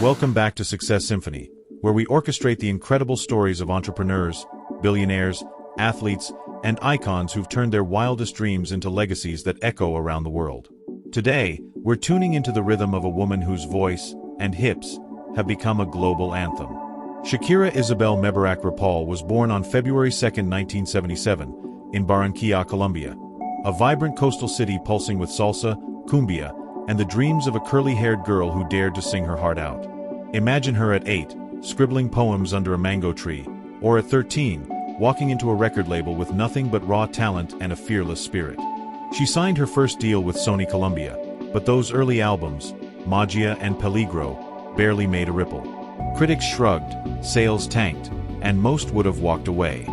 Welcome back to Success Symphony, where we orchestrate the incredible stories of entrepreneurs, billionaires, athletes, and icons who've turned their wildest dreams into legacies that echo around the world. Today, we're tuning into the rhythm of a woman whose voice and hips have become a global anthem. Shakira Isabel Mebarak Rapal was born on February 2, 1977, in Barranquilla, Colombia, a vibrant coastal city pulsing with salsa, cumbia, and the dreams of a curly-haired girl who dared to sing her heart out. Imagine her at 8, scribbling poems under a mango tree, or at 13, walking into a record label with nothing but raw talent and a fearless spirit. She signed her first deal with Sony Colombia, but those early albums, Magia and Peligro, barely made a ripple. Critics shrugged, sales tanked, and most would have walked away.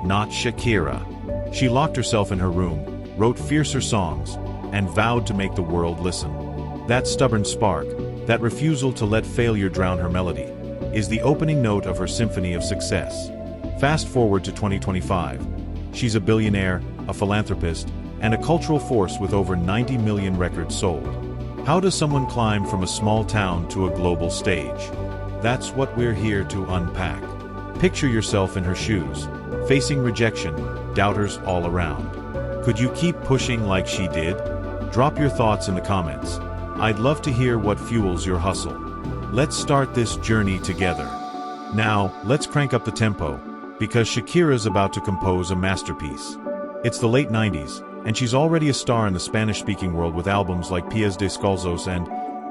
Not Shakira. She locked herself in her room, wrote fiercer songs, and vowed to make the world listen. That stubborn spark, that refusal to let failure drown her melody, is the opening note of her symphony of success. Fast forward to 2025. She's a billionaire, a philanthropist, and a cultural force with over 90 million records sold. How does someone climb from a small town to a global stage? That's what we're here to unpack. Picture yourself in her shoes, facing rejection, doubters all around. Could you keep pushing like she did? Drop your thoughts in the comments. I'd love to hear what fuels your hustle. Let's start this journey together. Now, let's crank up the tempo, because Shakira's about to compose a masterpiece. It's the late 90s, and she's already a star in the Spanish-speaking world with albums like Pies Descalzos and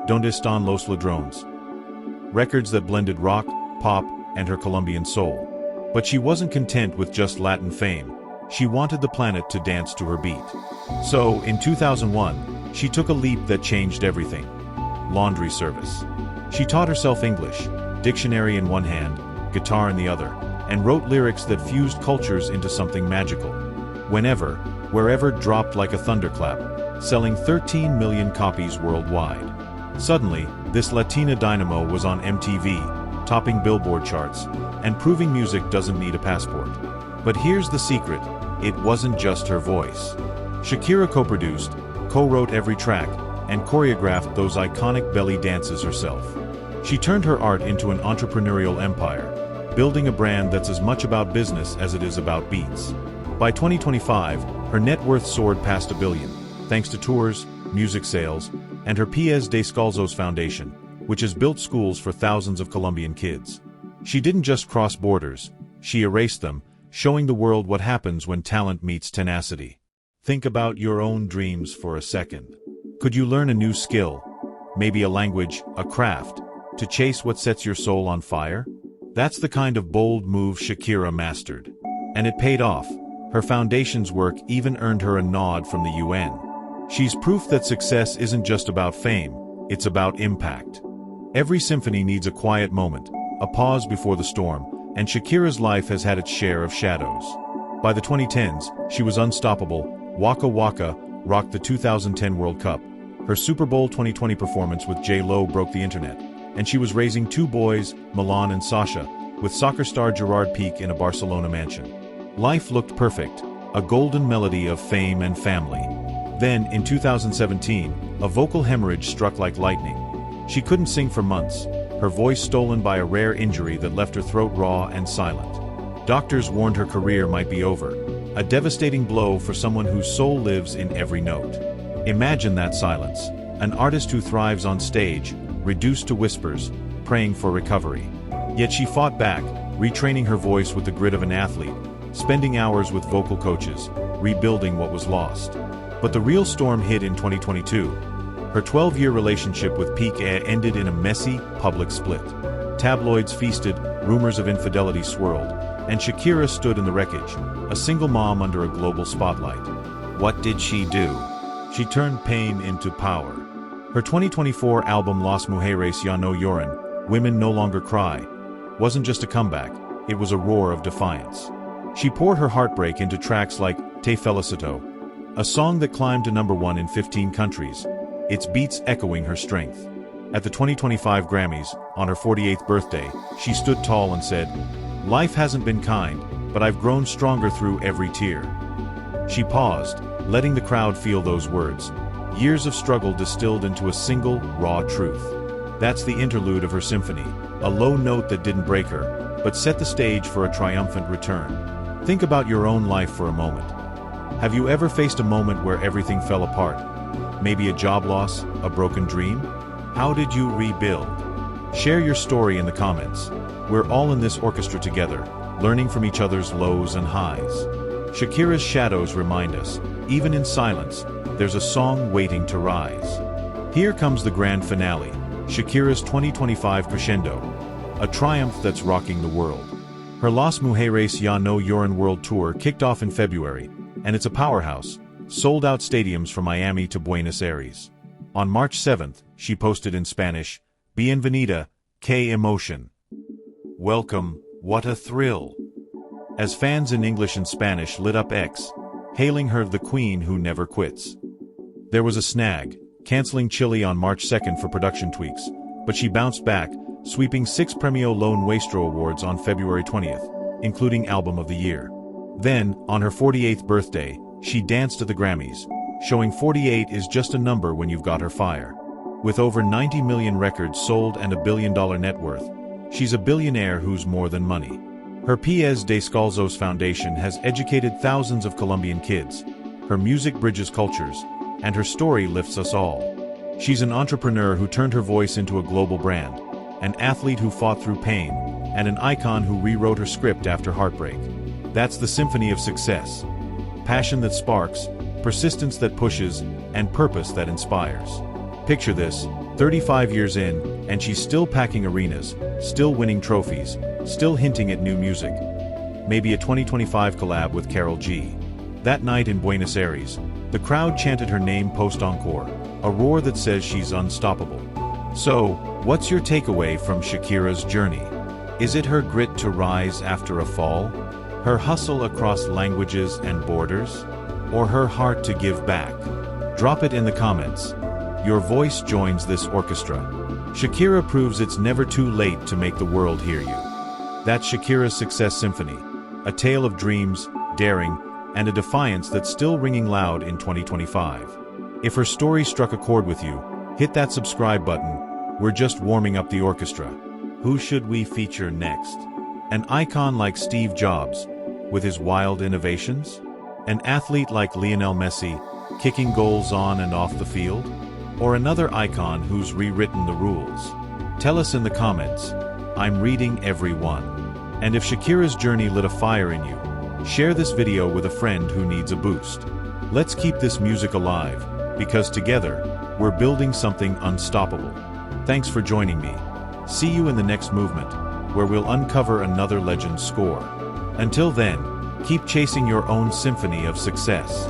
Donde Están los Ladrones. Records that blended rock, pop, and her Colombian soul. But she wasn't content with just Latin fame. She wanted the planet to dance to her beat. So, in 2001, she took a leap that changed everything. Laundry service. She taught herself English, dictionary in one hand, guitar in the other, and wrote lyrics that fused cultures into something magical. Whenever, wherever dropped like a thunderclap, selling 13 million copies worldwide. Suddenly, this Latina dynamo was on MTV, topping Billboard charts, and proving music doesn't need a passport. But here's the secret, it wasn't just her voice. Shakira co-produced, co-wrote every track, and choreographed those iconic belly dances herself. She turned her art into an entrepreneurial empire, building a brand that's as much about business as it is about beats. By 2025, her net worth soared past $1 billion, thanks to tours, music sales, and her Pies Descalzos Foundation, which has built schools for thousands of Colombian kids. She didn't just cross borders, she erased them, showing the world what happens when talent meets tenacity. Think about your own dreams for a second. Could you learn a new skill, maybe a language, a craft, to chase what sets your soul on fire? That's the kind of bold move Shakira mastered. And it paid off. Her foundation's work even earned her a nod from the UN. She's proof that success isn't just about fame, it's about impact. Every symphony needs a quiet moment, a pause before the storm, and Shakira's life has had its share of shadows. By the 2010s, she was unstoppable. Waka Waka rocked the 2010 World Cup. Her Super Bowl 2020 performance with J-Lo broke the internet. And she was raising 2 boys, Milan and Sasha, with soccer star Gerard Piqué in a Barcelona mansion. Life looked perfect, a golden melody of fame and family. Then, in 2017, a vocal hemorrhage struck like lightning. She couldn't sing for months, her voice stolen by a rare injury that left her throat raw and silent. Doctors warned her career might be over, a devastating blow for someone whose soul lives in every note. Imagine that silence, an artist who thrives on stage, reduced to whispers, praying for recovery. Yet she fought back, retraining her voice with the grit of an athlete, spending hours with vocal coaches, rebuilding what was lost. But the real storm hit in 2022. Her 12-year relationship with Piqué ended in a messy, public split. Tabloids feasted, rumors of infidelity swirled, and Shakira stood in the wreckage, a single mom under a global spotlight. What did she do? She turned pain into power. Her 2024 album Las Mujeres Ya No Lloran, Women No Longer Cry, wasn't just a comeback, it was a roar of defiance. She poured her heartbreak into tracks like Te Felicito, a song that climbed to #1 in 15 countries, its beats echoing her strength. At the 2025 Grammys, on her 48th birthday, she stood tall and said, "Life hasn't been kind, but I've grown stronger through every tear." She paused, letting the crowd feel those words, years of struggle distilled into a single, raw truth. That's the interlude of her symphony, a low note that didn't break her, but set the stage for a triumphant return. Think about your own life for a moment. Have you ever faced a moment where everything fell apart? Maybe a job loss, a broken dream? How did you rebuild? Share your story in the comments. We're all in this orchestra together, learning from each other's lows and highs. Shakira's shadows remind us, even in silence, there's a song waiting to rise. Here comes the grand finale, Shakira's 2025 crescendo, a triumph that's rocking the world. Her Las Mujeres Ya No Lloran World Tour kicked off in February, and it's a powerhouse, sold out stadiums from Miami to Buenos Aires. On March 7th, she posted in Spanish, "Bienvenida, qué emoción." Welcome, what a thrill. As fans in English and Spanish lit up X, hailing her the queen who never quits. There was a snag, canceling Chile on March 2nd for production tweaks, but she bounced back, sweeping 6 Premio Lo Nuestro awards on February 20th, including Album of the Year. Then, on her 48th birthday, she danced at the Grammys, showing 48 is just a number when you've got her fire. With over 90 million records sold and $1 billion net worth, she's a billionaire who's more than money. Her Pies Descalzos Foundation has educated thousands of Colombian kids. Her music bridges cultures, and her story lifts us all. She's an entrepreneur who turned her voice into a global brand, an athlete who fought through pain, and an icon who rewrote her script after heartbreak. That's the symphony of success. Passion that sparks, persistence that pushes, and purpose that inspires. Picture this, 35 years in, and she's still packing arenas, still winning trophies, still hinting at new music. Maybe a 2025 collab with Karol G. That night in Buenos Aires, the crowd chanted her name post-encore, a roar that says she's unstoppable. So, what's your takeaway from Shakira's journey? Is it her grit to rise after a fall? Her hustle across languages and borders? Or her heart to give back? Drop it in the comments. Your voice joins this orchestra. Shakira proves it's never too late to make the world hear you. That's Shakira's Success Symphony, a tale of dreams, daring, and a defiance that's still ringing loud in 2025. If her story struck a chord with you, hit that subscribe button. We're just warming up the orchestra. Who should we feature next? An icon like Steve Jobs, with his wild innovations? An athlete like Lionel Messi, kicking goals on and off the field? Or another icon who's rewritten the rules? Tell us in the comments. I'm reading every one. And if Shakira's journey lit a fire in you, share this video with a friend who needs a boost. Let's keep this music alive, because together, we're building something unstoppable. Thanks for joining me. See you in the next movement, where we'll uncover another legend's score. Until then, keep chasing your own symphony of success.